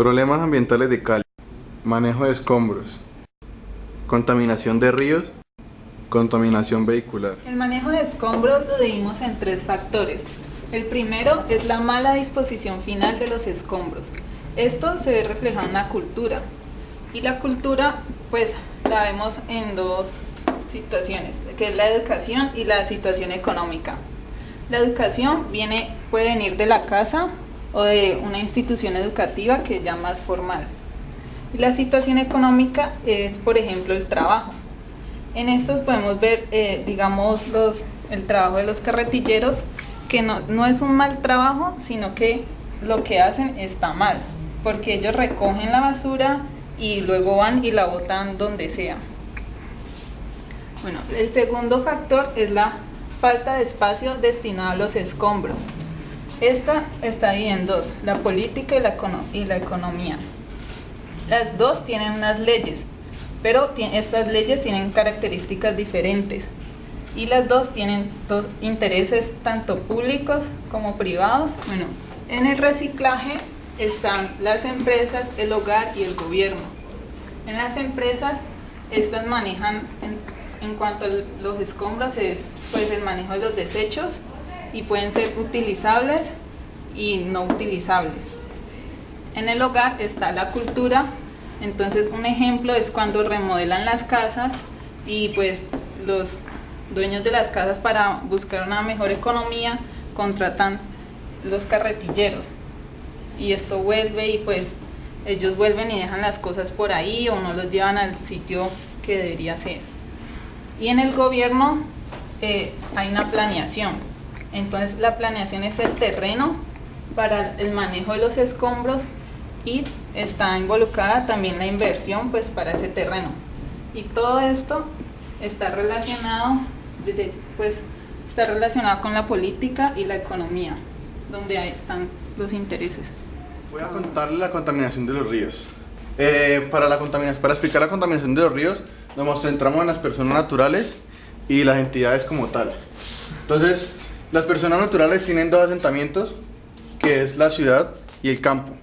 Problemas ambientales de Cali: manejo de escombros, contaminación de ríos, contaminación vehicular. El manejo de escombros lo dividimos en tres factores. El primero es la mala disposición final de los escombros. Esto se ve reflejado en la cultura. Y la cultura, pues, la vemos en dos situaciones, que es la educación y la situación económica. La educación puede venir de la casa o de una institución educativa que es ya más formal. Y la situación económica es, por ejemplo, el trabajo. En estos podemos ver, digamos, el trabajo de los carretilleros, que no es un mal trabajo, sino que lo que hacen está mal, porque ellos recogen la basura y luego van y la botan donde sea. Bueno, el segundo factor es la falta de espacio destinado a los escombros. Esta está dividida en dos: la política y la economía. Las dos tienen unas leyes, pero estas leyes tienen características diferentes. Y las dos tienen dos intereses, tanto públicos como privados. Bueno, en el reciclaje están las empresas, el hogar y el gobierno. En las empresas, estas manejan, en cuanto a los escombros, pues el manejo de los desechos, y pueden ser utilizables y no utilizables. En el hogar está la cultura. Entonces, un ejemplo es cuando remodelan las casas y pues los dueños de las casas, para buscar una mejor economía, contratan los carretilleros, y esto vuelve, y pues ellos vuelven y dejan las cosas por ahí o no los llevan al sitio que debería ser. Y en el gobierno hay una planeación. Entonces, la planeación es el terreno para el manejo de los escombros, y está involucrada también la inversión, pues, para ese terreno. Y todo esto está relacionado con la política y la economía, donde ahí están los intereses. Voy a contarle la contaminación de los ríos. Para explicar la contaminación de los ríos, nos centramos en las personas naturales y las entidades como tal. Entonces, las personas naturales tienen dos asentamientos, que es la ciudad y el campo.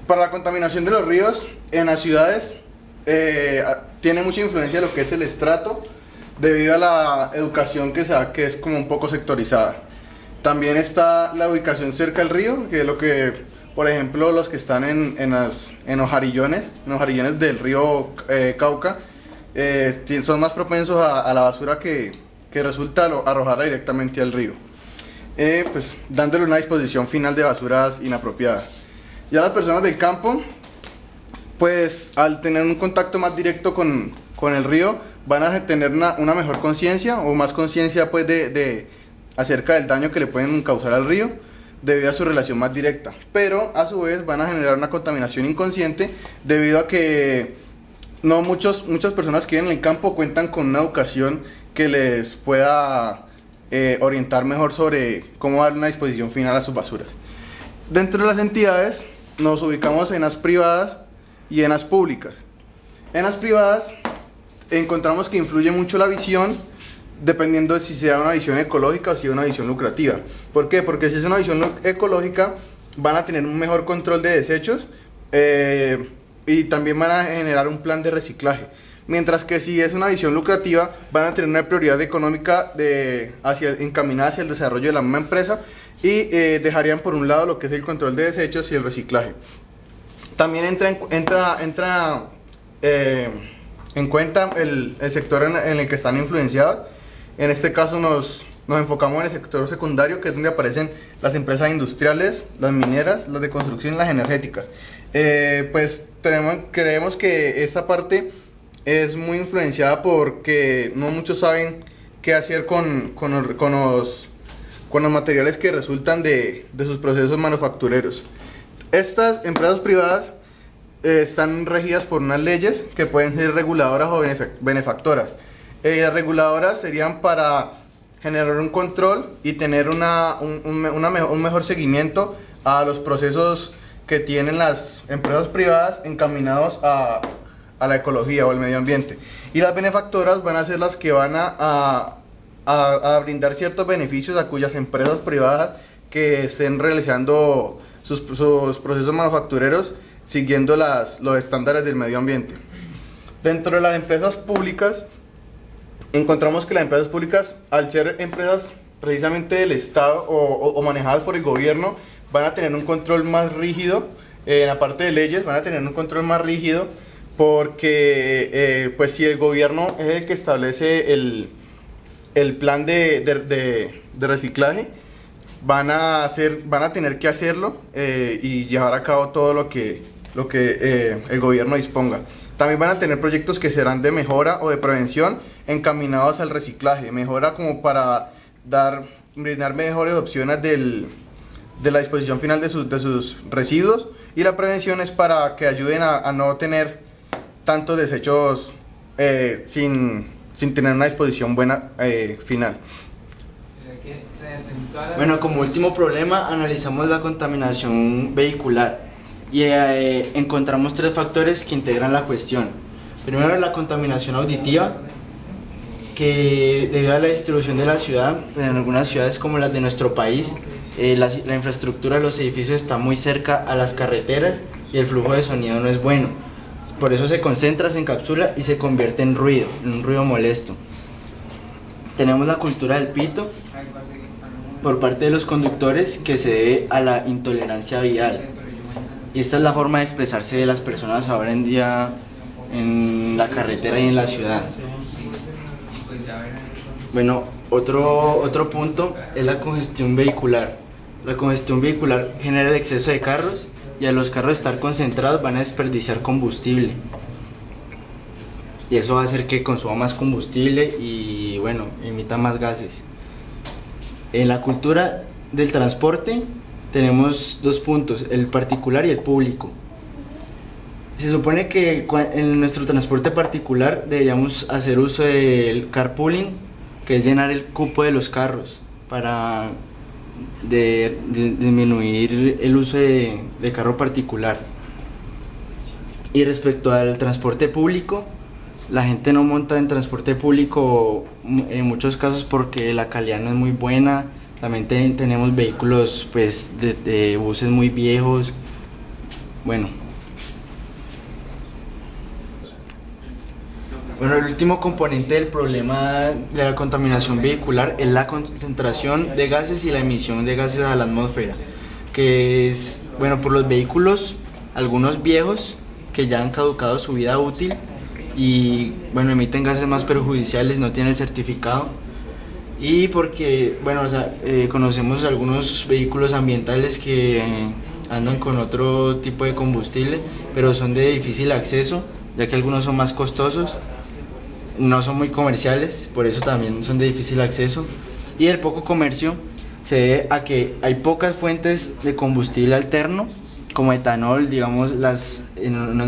Para la contaminación de los ríos, en las ciudades tiene mucha influencia lo que es el estrato, debido a la educación que se da, que es como un poco sectorizada. También está la ubicación cerca del río, que es lo que, por ejemplo, los que están en hojarillones del río Cauca, son más propensos a la basura que resulta arrojarla directamente al río, pues dándole una disposición final de basuras inapropiadas. Ya las personas del campo, pues al tener un contacto más directo con el río, van a tener una mejor conciencia, o más conciencia, pues, acerca del daño que le pueden causar al río debido a su relación más directa, pero a su vez van a generar una contaminación inconsciente debido a que muchas personas que viven en el campo cuentan con una educación que les pueda orientar mejor sobre cómo dar una disposición final a sus basuras. Dentro de las entidades nos ubicamos en las privadas y en las públicas. En las privadas encontramos que influye mucho la visión, dependiendo de si sea una visión ecológica o si es una visión lucrativa. ¿Por qué? Porque si es una visión ecológica, van a tener un mejor control de desechos y también van a generar un plan de reciclaje. Mientras que si es una visión lucrativa, van a tener una prioridad económica encaminada hacia el desarrollo de la misma empresa, y dejarían por un lado lo que es el control de desechos y el reciclaje. También entra en cuenta el sector en el que están influenciados. En este caso nos enfocamos en el sector secundario, que es donde aparecen las empresas industriales, las mineras, las de construcción y las energéticas. Pues creemos que esta parte es muy influenciada porque no muchos saben qué hacer con los materiales que resultan de sus procesos manufactureros. Estas empresas privadas están regidas por unas leyes que pueden ser reguladoras o benefactoras. Las reguladoras serían para generar un control y tener un mejor seguimiento a los procesos que tienen las empresas privadas encaminados a la ecología o al medio ambiente. Y las benefactoras van a ser las que van a brindar ciertos beneficios a cuyas empresas privadas que estén realizando sus procesos manufactureros siguiendo los estándares del medio ambiente. Dentro de las empresas públicas, encontramos que las empresas públicas, al ser empresas precisamente del Estado o manejadas por el gobierno, van a tener un control más rígido, en la parte de leyes van a tener un control más rígido, porque pues si el gobierno es el que establece el plan de reciclaje, van a tener que hacerlo y llevar a cabo todo lo que el gobierno disponga. También van a tener proyectos que serán de mejora o de prevención encaminados al reciclaje, mejora como para brindar mejores opciones de la disposición final de sus residuos, y la prevención es para que ayuden a no tener tantos desechos sin tener una disposición buena final. Bueno, como último problema analizamos la contaminación vehicular y encontramos 3 factores que integran la cuestión. Primero, la contaminación auditiva, que debido a la distribución de la ciudad, en algunas ciudades como las de nuestro país, la infraestructura de los edificios está muy cerca a las carreteras y el flujo de sonido no es bueno. Por eso se concentra, se encapsula y se convierte en un ruido molesto. Tenemos la cultura del pito por parte de los conductores, que se debe a la intolerancia vial. Y esta es la forma de expresarse de las personas ahora en día en la carretera y en la ciudad. Bueno, otro punto es la congestión vehicular. La congestión vehicular genera el exceso de carros, y al los carros estar concentrados van a desperdiciar combustible. Y eso va a hacer que consuma más combustible y, bueno, emita más gases. En la cultura del transporte tenemos 2 puntos, el particular y el público. Se supone que en nuestro transporte particular deberíamos hacer uso del carpooling, que es llenar el cupo de los carros para disminuir el uso de carro particular. Y respecto al transporte público, la gente no monta en transporte público en muchos casos porque la calidad no es muy buena. También tenemos vehículos pues de buses muy viejos. Bueno, el último componente del problema de la contaminación vehicular es la concentración de gases y la emisión de gases a la atmósfera, que es, bueno, por los vehículos, algunos viejos que ya han caducado su vida útil y, bueno, emiten gases más perjudiciales, no tienen el certificado. Y porque, bueno, conocemos algunos vehículos ambientales que andan con otro tipo de combustible, pero son de difícil acceso, ya que algunos son más costosos, no son muy comerciales, por eso también son de difícil acceso. Y el poco comercio se debe a que hay pocas fuentes de combustible alterno, como etanol, digamos, no es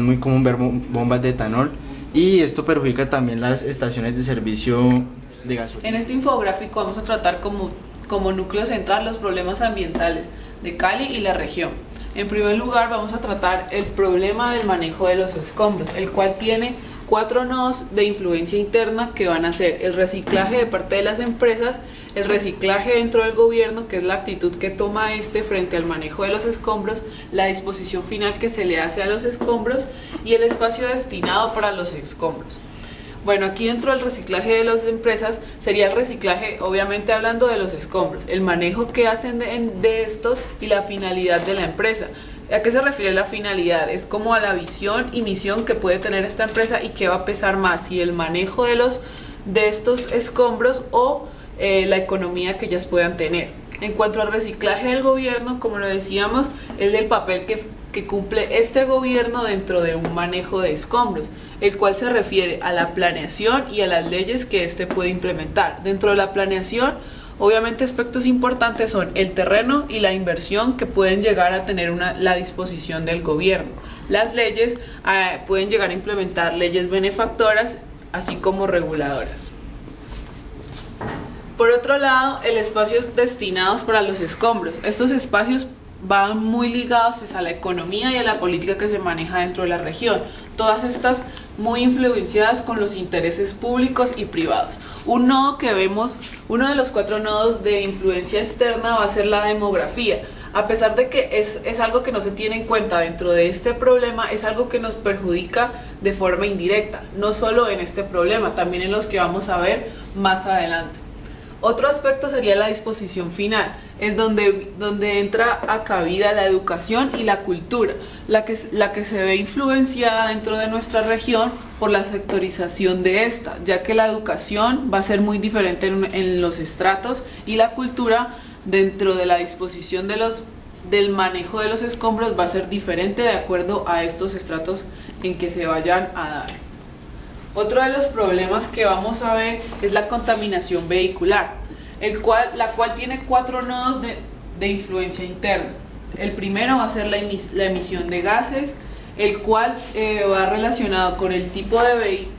muy común ver bombas de etanol, y esto perjudica también las estaciones de servicio de gasolina. En este infográfico vamos a tratar como núcleo central los problemas ambientales de Cali y la región. En primer lugar vamos a tratar el problema del manejo de los escombros, el cual tiene 4 nodos de influencia interna que van a ser el reciclaje de parte de las empresas, el reciclaje dentro del gobierno, que es la actitud que toma frente al manejo de los escombros, la disposición final que se le hace a los escombros y el espacio destinado para los escombros. Bueno, aquí dentro del reciclaje de las empresas sería el reciclaje, obviamente hablando de los escombros, el manejo que hacen de estos y la finalidad de la empresa. ¿A qué se refiere la finalidad? Es como a la visión y misión que puede tener esta empresa y qué va a pesar más, si el manejo de estos escombros o la economía que ellas puedan tener. En cuanto al reciclaje del gobierno, como lo decíamos, es el papel que cumple este gobierno dentro de un manejo de escombros, el cual se refiere a la planeación y a las leyes que éste puede implementar. Dentro de la planeación, obviamente aspectos importantes son el terreno y la inversión que pueden llegar a tener la disposición del gobierno. Las leyes pueden llegar a implementar leyes benefactoras, así como reguladoras. Por otro lado, el espacio es destinados para los escombros. Estos espacios van muy ligados a la economía y a la política que se maneja dentro de la región. Todas estas muy influenciadas con los intereses públicos y privados. Un nodo que vemos, uno de los 4 nodos de influencia externa va a ser la demografía. A pesar de que es algo que no se tiene en cuenta dentro de este problema, es algo que nos perjudica de forma indirecta, no solo en este problema, también en los que vamos a ver más adelante. Otro aspecto sería la disposición final, es donde entra a cabida la educación y la cultura, la que se ve influenciada dentro de nuestra región por la sectorización de esta, ya que la educación va a ser muy diferente en los estratos y la cultura dentro de la disposición del manejo de los escombros va a ser diferente de acuerdo a estos estratos en que se vayan a dar. Otro de los problemas que vamos a ver es la contaminación vehicular, la cual tiene 4 nodos de influencia interna. El primero va a ser la emisión de gases, el cual va relacionado con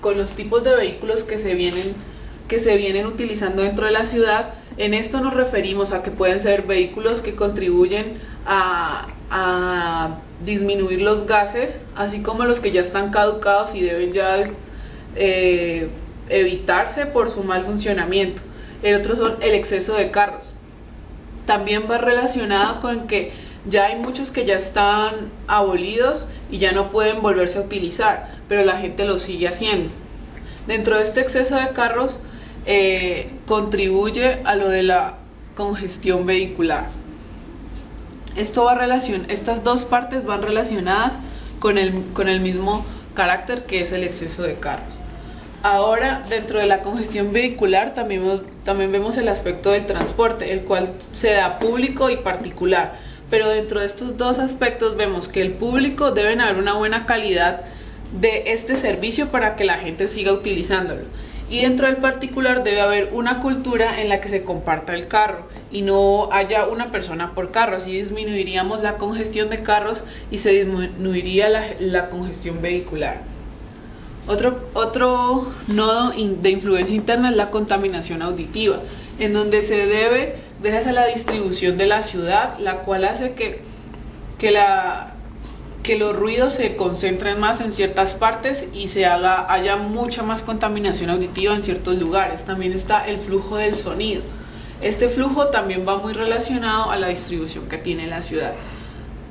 con los tipos de vehículos que se vienen utilizando dentro de la ciudad. En esto nos referimos a que pueden ser vehículos que contribuyen a disminuir los gases, así como los que ya están caducados y deben ya evitarse por su mal funcionamiento. El otro son el exceso de carros. También va relacionado con que ya hay muchos que ya están abolidos y ya no pueden volverse a utilizar, pero la gente lo sigue haciendo. Dentro de este exceso de carros contribuye a lo de la congestión vehicular. Estas dos partes van relacionadas con el mismo carácter, que es el exceso de carros. Ahora, dentro de la congestión vehicular también vemos el aspecto del transporte, el cual se da público y particular. Pero dentro de estos dos aspectos vemos que el público debe haber una buena calidad de este servicio para que la gente siga utilizándolo. Y dentro del particular debe haber una cultura en la que se comparta el carro y no haya una persona por carro. Así disminuiríamos la congestión de carros y se disminuiría la congestión vehicular. Otro nodo de influencia interna es la contaminación auditiva, en donde se debe gracias a la distribución de la ciudad, la cual hace que los ruidos se concentren más en ciertas partes y haya mucha más contaminación auditiva en ciertos lugares. También está el flujo del sonido. Este flujo también va muy relacionado a la distribución que tiene la ciudad.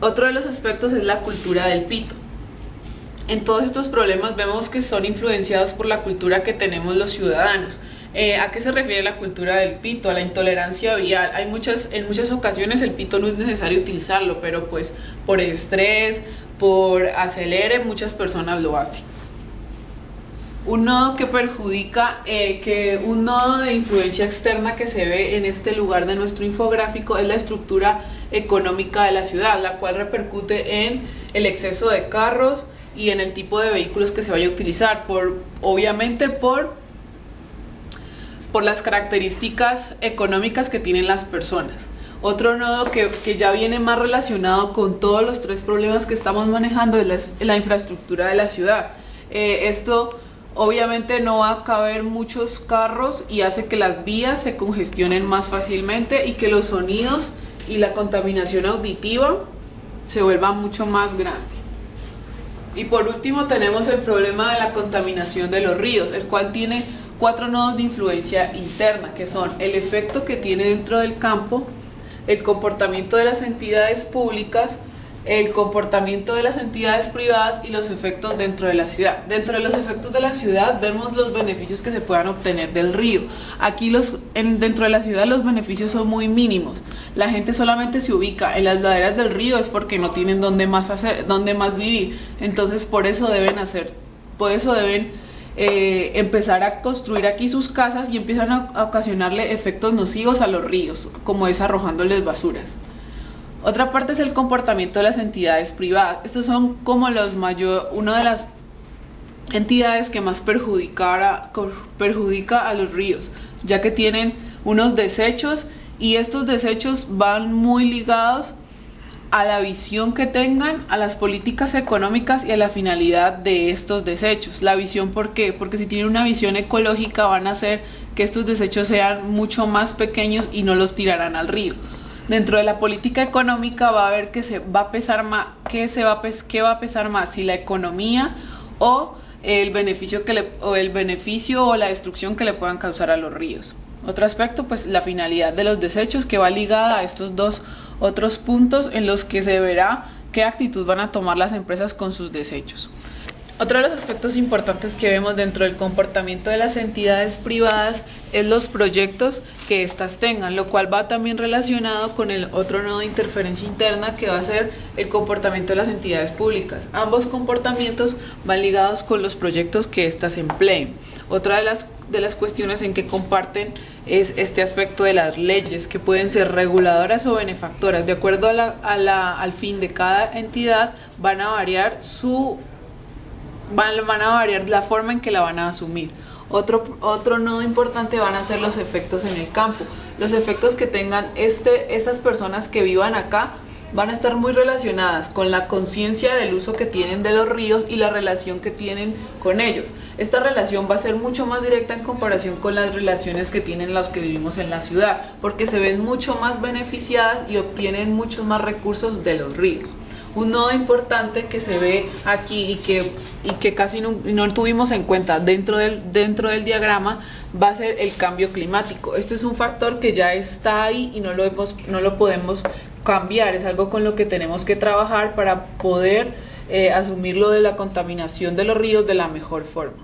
Otro de los aspectos es la cultura del pito. En todos estos problemas vemos que son influenciados por la cultura que tenemos los ciudadanos. ¿A qué se refiere la cultura del pito? A la intolerancia vial. En muchas ocasiones el pito no es necesario utilizarlo, pero pues por estrés, por acelere, muchas personas lo hacen. Un nodo que perjudica, un nodo de influencia externa que se ve en este lugar de nuestro infográfico es la estructura económica de la ciudad, la cual repercute en el exceso de carros y en el tipo de vehículos que se vaya a utilizar, obviamente por las características económicas que tienen las personas. Otro nodo que ya viene más relacionado con todos los 3 problemas que estamos manejando es la infraestructura de la ciudad. Esto obviamente no va a caber muchos carros y hace que las vías se congestionen más fácilmente y que los sonidos y la contaminación auditiva se vuelvan mucho más grandes. Y por último tenemos el problema de la contaminación de los ríos, el cual tiene 4 nodos de influencia interna, que son el efecto que tiene dentro del campo, el comportamiento de las entidades públicas, el comportamiento de las entidades privadas y los efectos dentro de la ciudad. Dentro de los efectos de la ciudad vemos los beneficios que se puedan obtener del río. Aquí dentro de la ciudad los beneficios son muy mínimos. La gente solamente se ubica en las laderas del río es porque no tienen dónde más vivir. Entonces por eso deben empezar a construir aquí sus casas y empiezan a ocasionarle efectos nocivos a los ríos, como es arrojándoles basuras. Otra parte es el comportamiento de las entidades privadas. Estos son como una de las entidades que más perjudica a los ríos, ya que tienen unos desechos y estos desechos van muy ligados a la visión que tengan, a las políticas económicas y a la finalidad de estos desechos. La visión, ¿por qué? Porque si tienen una visión ecológica van a hacer que estos desechos sean mucho más pequeños y no los tirarán al río. Dentro de la política económica va a haber qué va a pesar más, si la economía o el beneficio o la destrucción que le puedan causar a los ríos. Otro aspecto, pues la finalidad de los desechos, que va ligada a estos dos otros puntos en los que se verá qué actitud van a tomar las empresas con sus desechos. Otro de los aspectos importantes que vemos dentro del comportamiento de las entidades privadas es los proyectos que éstas tengan, lo cual va también relacionado con el otro nodo de interferencia interna que va a ser el comportamiento de las entidades públicas. Ambos comportamientos van ligados con los proyectos que éstas empleen. Otra de las cuestiones en que comparten es este aspecto de las leyes, que pueden ser reguladoras o benefactoras. De acuerdo al fin de cada entidad van a variar la forma en que la van a asumir. Otro nodo importante van a ser los efectos en el campo. Los efectos que tengan estas personas que vivan acá van a estar muy relacionadas con la conciencia del uso que tienen de los ríos y la relación que tienen con ellos. Esta relación va a ser mucho más directa en comparación con las relaciones que tienen los que vivimos en la ciudad, porque se ven mucho más beneficiadas y obtienen muchos más recursos de los ríos. Un nodo importante que se ve aquí y que casi no tuvimos en cuenta dentro del diagrama va a ser el cambio climático. Esto es un factor que ya está ahí y no lo podemos cambiar, es algo con lo que tenemos que trabajar para poder asumir lo de la contaminación de los ríos de la mejor forma.